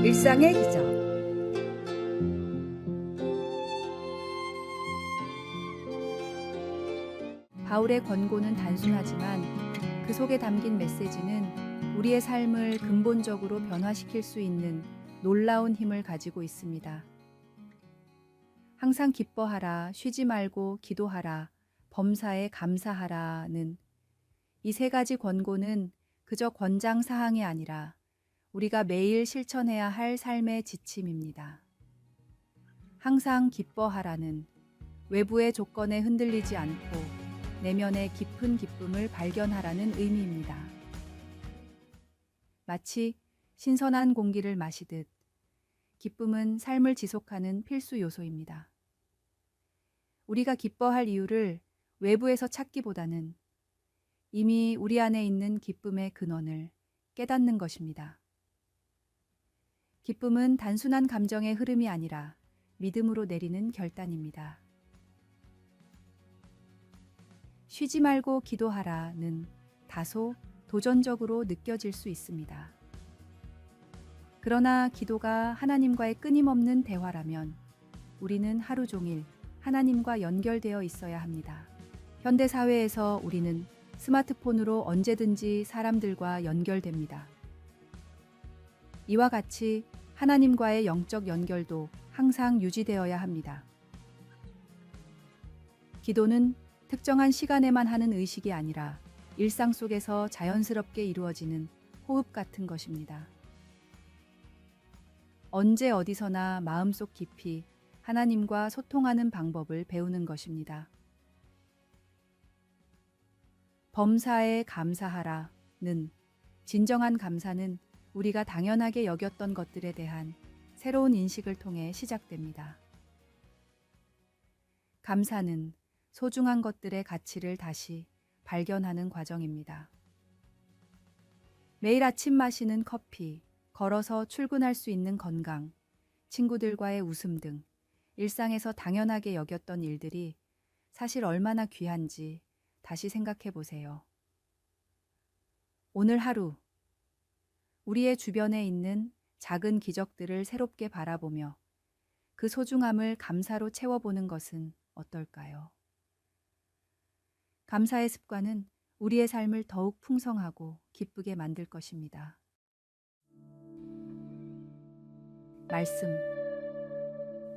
일상의 기적. 바울의 권고는 단순하지만 그 속에 담긴 메시지는 우리의 삶을 근본적으로 변화시킬 수 있는 놀라운 힘을 가지고 있습니다. 항상 기뻐하라, 쉬지 말고 기도하라, 범사에 감사하라는 이 세 가지 권고는 그저 권장 사항이 아니라 우리가 매일 실천해야 할 삶의 지침입니다. 항상 기뻐하라는 외부의 조건에 흔들리지 않고 내면의 깊은 기쁨을 발견하라는 의미입니다. 마치 신선한 공기를 마시듯 기쁨은 삶을 지속하는 필수 요소입니다. 우리가 기뻐할 이유를 외부에서 찾기보다는 이미 우리 안에 있는 기쁨의 근원을 깨닫는 것입니다. 기쁨은 단순한 감정의 흐름이 아니라 믿음으로 내리는 결단입니다. 쉬지 말고 기도하라는 다소 도전적으로 느껴질 수 있습니다. 그러나 기도가 하나님과의 끊임없는 대화라면 우리는 하루 종일 하나님과 연결되어 있어야 합니다. 현대 사회에서 우리는 스마트폰으로 언제든지 사람들과 연결됩니다. 이와 같이 하나님과의 영적 연결도 항상 유지되어야 합니다. 기도는 특정한 시간에만 하는 의식이 아니라 일상 속에서 자연스럽게 이루어지는 호흡 같은 것입니다. 언제 어디서나 마음속 깊이 하나님과 소통하는 방법을 배우는 것입니다. 범사에 감사하라는 진정한 감사는 우리가 당연하게 여겼던 것들에 대한 새로운 인식을 통해 시작됩니다. 감사는 소중한 것들의 가치를 다시 발견하는 과정입니다. 매일 아침 마시는 커피, 걸어서 출근할 수 있는 건강, 친구들과의 웃음 등 일상에서 당연하게 여겼던 일들이 사실 얼마나 귀한지 다시 생각해 보세요. 오늘 하루 우리의 주변에 있는 작은 기적들을 새롭게 바라보며 그 소중함을 감사로 채워보는 것은 어떨까요? 감사의 습관은 우리의 삶을 더욱 풍성하고 기쁘게 만들 것입니다. 말씀.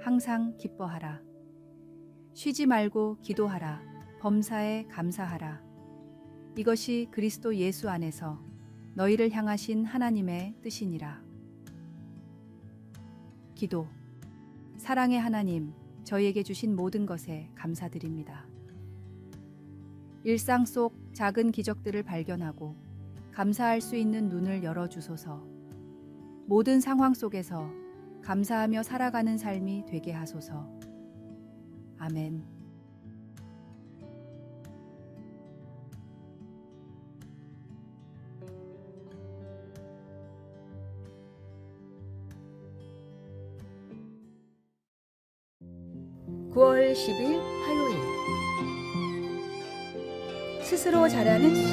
항상 기뻐하라. 쉬지 말고 기도하라. 범사에 감사하라. 이것이 그리스도 예수 안에서 너희를 향하신 하나님의 뜻이니라. 기도. 사랑의 하나님, 저희에게 주신 모든 것에 감사드립니다. 일상 속 작은 기적들을 발견하고 감사할 수 있는 눈을 열어주소서. 모든 상황 속에서 감사하며 살아가는 삶이 되게 하소서. 아멘. 9월 10일 화요일. 스스로 자라는 씨.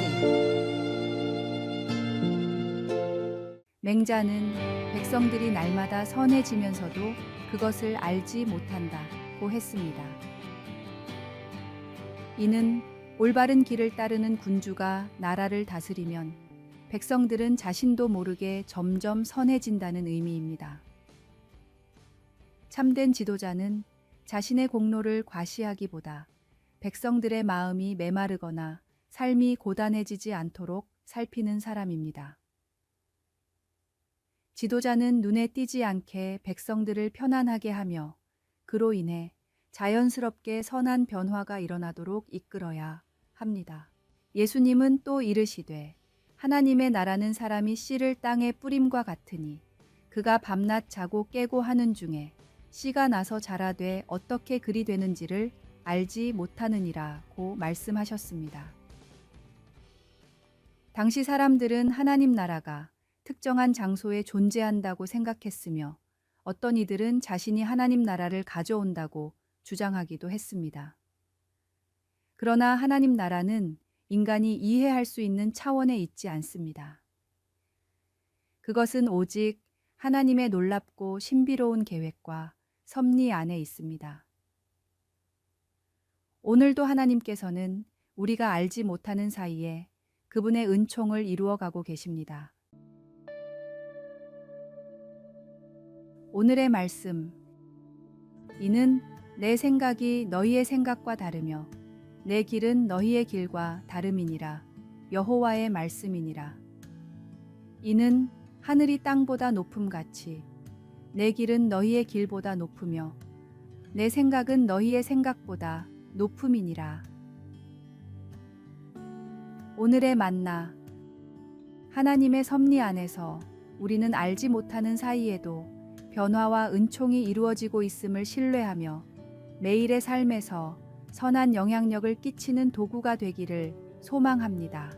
맹자는 백성들이 날마다 선해지면서도 그것을 알지 못한다고 했습니다. 이는 올바른 길을 따르는 군주가 나라를 다스리면 백성들은 자신도 모르게 점점 선해진다는 의미입니다. 참된 지도자는 자신의 공로를 과시하기보다 백성들의 마음이 메마르거나 삶이 고단해지지 않도록 살피는 사람입니다. 지도자는 눈에 띄지 않게 백성들을 편안하게 하며 그로 인해 자연스럽게 선한 변화가 일어나도록 이끌어야 합니다. 예수님은 또 이르시되 하나님의 나라는 사람이 씨를 땅에 뿌림과 같으니 그가 밤낮 자고 깨고 하는 중에 씨가 나서 자라되 어떻게 그리 되는지를 알지 못하느니라고 말씀하셨습니다. 당시 사람들은 하나님 나라가 특정한 장소에 존재한다고 생각했으며 어떤 이들은 자신이 하나님 나라를 가져온다고 주장하기도 했습니다. 그러나 하나님 나라는 인간이 이해할 수 있는 차원에 있지 않습니다. 그것은 오직 하나님의 놀랍고 신비로운 계획과 섭리 안에 있습니다. 오늘도 하나님께서는 우리가 알지 못하는 사이에 그분의 은총을 이루어가고 계십니다. 오늘의 말씀, 이는 내 생각이 너희의 생각과 다르며 내 길은 너희의 길과 다름이니라. 여호와의 말씀이니라. 이는 하늘이 땅보다 높음같이 내 길은 너희의 길보다 높으며 내 생각은 너희의 생각보다 높음이니라. 오늘의 만나, 하나님의 섭리 안에서 우리는 알지 못하는 사이에도 변화와 은총이 이루어지고 있음을 신뢰하며 매일의 삶에서 선한 영향력을 끼치는 도구가 되기를 소망합니다.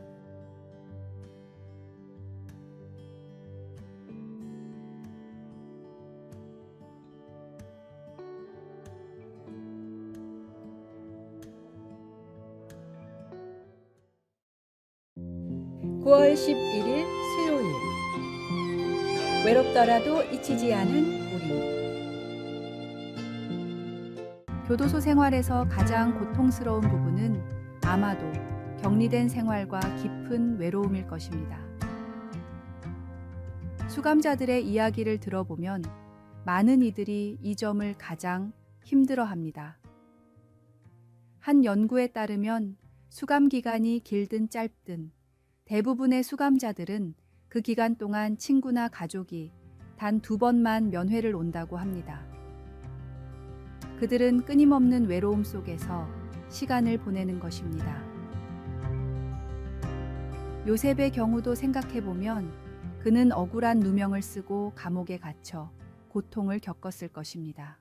(9월 11일) 수요일. 외롭더라도 잊히지 않은 우리. 교도소 생활에서 가장 고통스러운 부분은 아마도 격리된 생활과 깊은 외로움일 것입니다. 수감자들의 이야기를 들어보면 많은 이들이 이 점을 가장 힘들어합니다. 한 연구에 따르면 수감 기간이 길든 짧든 대부분의 수감자들은 그 기간 동안 친구나 가족이 단 2번만 면회를 온다고 합니다. 그들은 끊임없는 외로움 속에서 시간을 보내는 것입니다. 요셉의 경우도 생각해보면 그는 억울한 누명을 쓰고 감옥에 갇혀 고통을 겪었을 것입니다.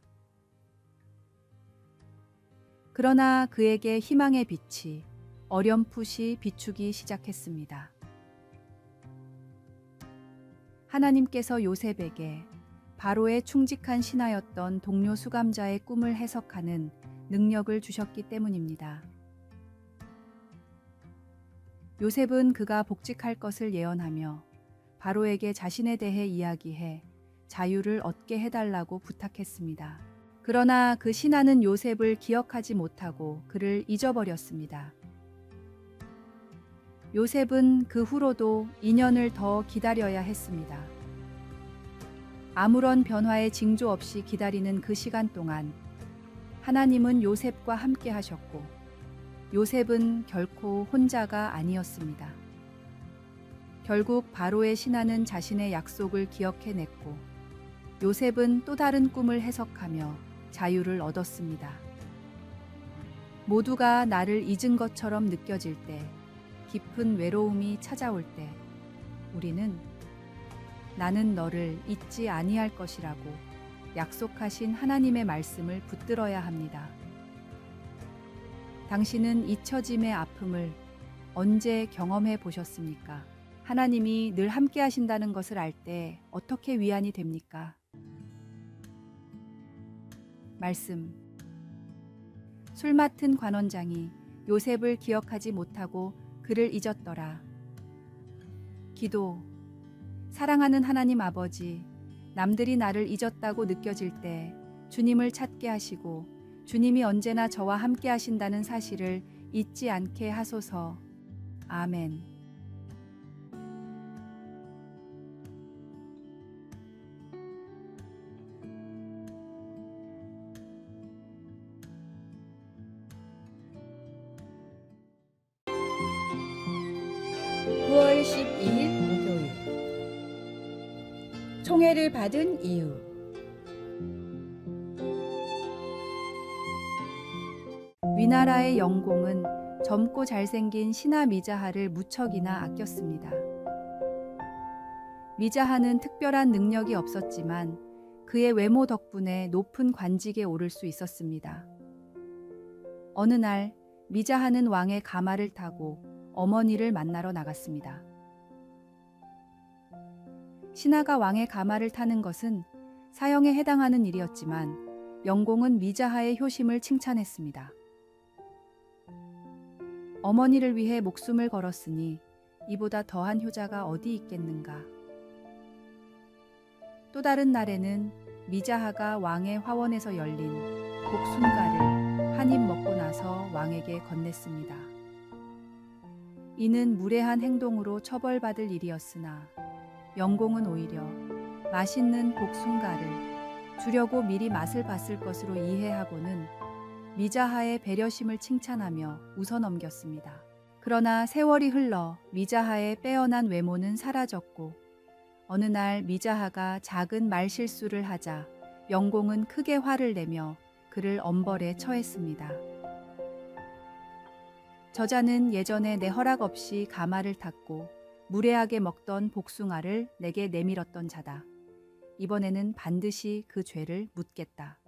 그러나 그에게 희망의 빛이 어렴풋이 비추기 시작했습니다. 하나님께서 요셉에게 바로의 충직한 신하였던 동료 수감자의 꿈을 해석하는 능력을 주셨기 때문입니다. 요셉은 그가 복직할 것을 예언하며 바로에게 자신에 대해 이야기해 자유를 얻게 해달라고 부탁했습니다. 그러나 그 신하는 요셉을 기억하지 못하고 그를 잊어버렸습니다. 요셉은 그 후로도 2년을 더 기다려야 했습니다. 아무런 변화의 징조 없이 기다리는 그 시간 동안 하나님은 요셉과 함께 하셨고 요셉은 결코 혼자가 아니었습니다. 결국 바로의 신하는 자신의 약속을 기억해냈고 요셉은 또 다른 꿈을 해석하며 자유를 얻었습니다. 모두가 나를 잊은 것처럼 느껴질 때, 깊은 외로움이 찾아올 때 우리는 나는 너를 잊지 아니할 것이라고 약속하신 하나님의 말씀을 붙들어야 합니다. 당신은 잊혀짐의 아픔을 언제 경험해 보셨습니까? 하나님이 늘 함께 하신다는 것을 알 때 어떻게 위안이 됩니까? 말씀. 술 맡은 관원장이 요셉을 기억하지 못하고 그를 잊었더라. 기도. 사랑하는 하나님 아버지, 남들이 나를 잊었다고 느껴질 때 주님을 찾게 하시고 주님이 언제나 저와 함께 하신다는 사실을 잊지 않게 하소서. 아멘. (9월 12일) 목요일. 총애를 받은 이유. 위나라의 영공은 젊고 잘생긴 신하 미자하를 무척이나 아꼈습니다. 미자하는 특별한 능력이 없었지만 그의 외모 덕분에 높은 관직에 오를 수 있었습니다. 어느 날 미자하는 왕의 가마를 타고 어머니를 만나러 나갔습니다. 신하가 왕의 가마를 타는 것은 사형에 해당하는 일이었지만 영공은 미자하의 효심을 칭찬했습니다. 어머니를 위해 목숨을 걸었으니 이보다 더한 효자가 어디 있겠는가. 또 다른 날에는 미자하가 왕의 화원에서 열린 복순가를 한 입 먹고 나서 왕에게 건넸습니다. 이는 무례한 행동으로 처벌받을 일이었으나 영공은 오히려 맛있는 복순가를 주려고 미리 맛을 봤을 것으로 이해하고는 미자하의 배려심을 칭찬하며 웃어넘겼습니다. 그러나 세월이 흘러 미자하의 빼어난 외모는 사라졌고 어느 날 미자하가 작은 말실수를 하자 영공은 크게 화를 내며 그를 엄벌에 처했습니다. 저자는 예전에 내 허락 없이 가마를 탔고 무례하게 먹던 복숭아를 내게 내밀었던 자다. 이번에는 반드시 그 죄를 묻겠다.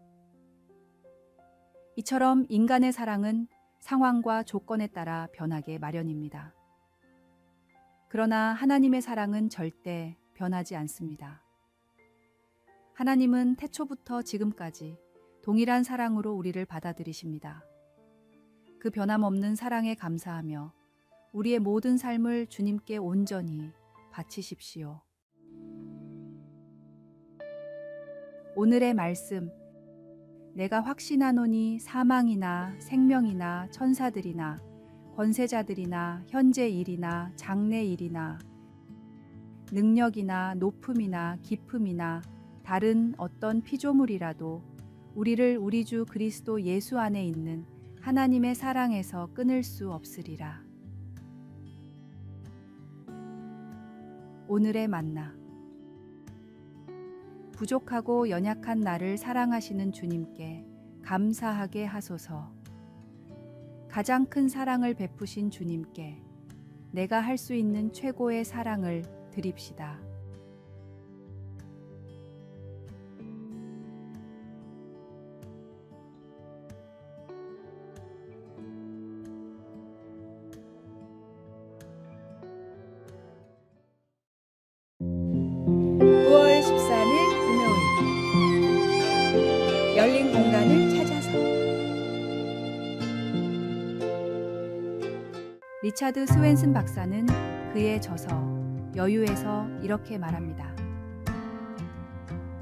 이처럼 인간의 사랑은 상황과 조건에 따라 변하게 마련입니다. 그러나 하나님의 사랑은 절대 변하지 않습니다. 하나님은 태초부터 지금까지 동일한 사랑으로 우리를 받아들이십니다. 그 변함없는 사랑에 감사하며 우리의 모든 삶을 주님께 온전히 바치십시오. 오늘의 말씀, 내가 확신하노니 사망이나 생명이나 천사들이나 권세자들이나 현재 일이나 장래 일이나 능력이나 높음이나 깊음이나 다른 어떤 피조물이라도 우리를 우리 주 그리스도 예수 안에 있는 하나님의 사랑에서 끊을 수 없으리라. 오늘의 만나. 부족하고 연약한 나를 사랑하시는 주님께 감사하게 하소서. 가장 큰 사랑을 베푸신 주님께 내가 할 수 있는 최고의 사랑을 드립시다. (9월 13일) 금요일 열린 공간을 찾아서. 리차드 스웬슨 박사는 그의 저서 여유에서 이렇게 말합니다.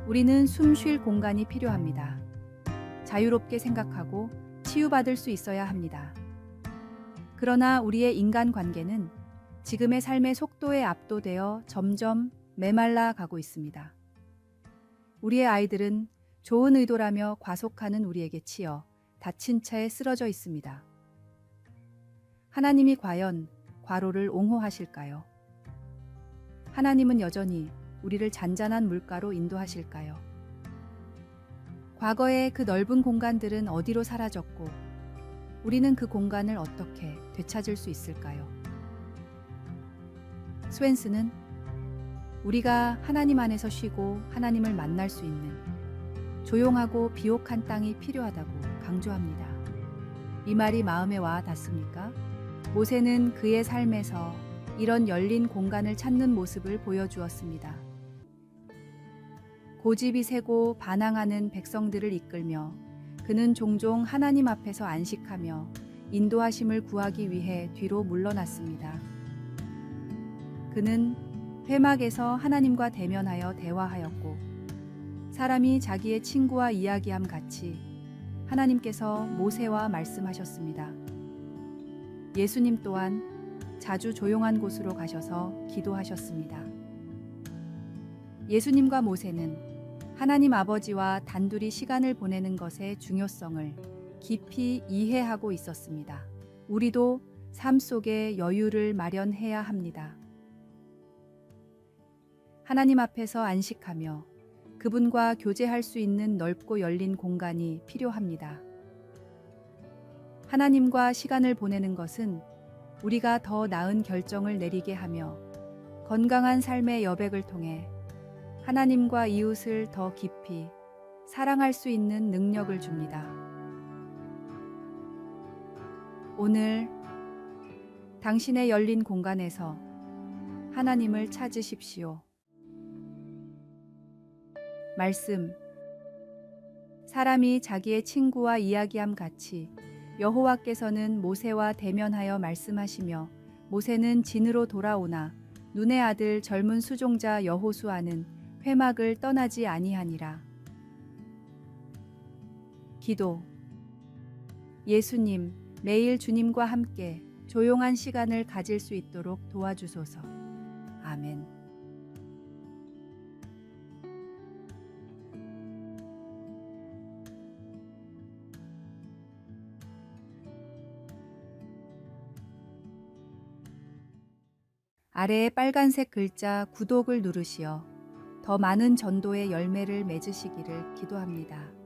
우리는 숨 쉴 공간이 필요합니다. 자유롭게 생각하고 치유받을 수 있어야 합니다. 그러나 우리의 인간관계는 지금의 삶의 속도에 압도되어 점점 메말라 가고 있습니다. 우리의 아이들은 좋은 의도라며 과속하는 우리에게 치여 다친 채 쓰러져 있습니다. 하나님이 과연 과로를 옹호하실까요? 하나님은 여전히 우리를 잔잔한 물가로 인도하실까요? 과거의 그 넓은 공간들은 어디로 사라졌고 우리는 그 공간을 어떻게 되찾을 수 있을까요? 스웬스는 우리가 하나님 안에서 쉬고 하나님을 만날 수 있는 조용하고 비옥한 땅이 필요하다고 강조합니다. 이 말이 마음에 와 닿습니까? 모세는 그의 삶에서 이런 열린 공간을 찾는 모습을 보여주었습니다. 고집이 세고 반항하는 백성들을 이끌며 그는 종종 하나님 앞에서 안식하며 인도하심을 구하기 위해 뒤로 물러났습니다. 그는 회막에서 하나님과 대면하여 대화하였고 사람이 자기의 친구와 이야기함 같이 하나님께서 모세와 말씀하셨습니다. 예수님 또한 자주 조용한 곳으로 가셔서 기도하셨습니다. 예수님과 모세는 하나님 아버지와 단둘이 시간을 보내는 것의 중요성을 깊이 이해하고 있었습니다. 우리도 삶 속에 여유를 마련해야 합니다. 하나님 앞에서 안식하며 그분과 교제할 수 있는 넓고 열린 공간이 필요합니다. 하나님과 시간을 보내는 것은 우리가 더 나은 결정을 내리게 하며 건강한 삶의 여백을 통해 하나님과 이웃을 더 깊이 사랑할 수 있는 능력을 줍니다. 오늘 당신의 열린 공간에서 하나님을 찾으십시오. 말씀. 사람이 자기의 친구와 이야기함 같이 여호와께서는 모세와 대면하여 말씀하시며 모세는 진으로 돌아오나 눈의 아들 젊은 수종자 여호수아는 회막을 떠나지 아니하니라. 기도. 예수님, 매일 주님과 함께 조용한 시간을 가질 수 있도록 도와주소서. 아멘. 아래에 빨간색 글자 구독을 누르시어 더 많은 전도의 열매를 맺으시기를 기도합니다.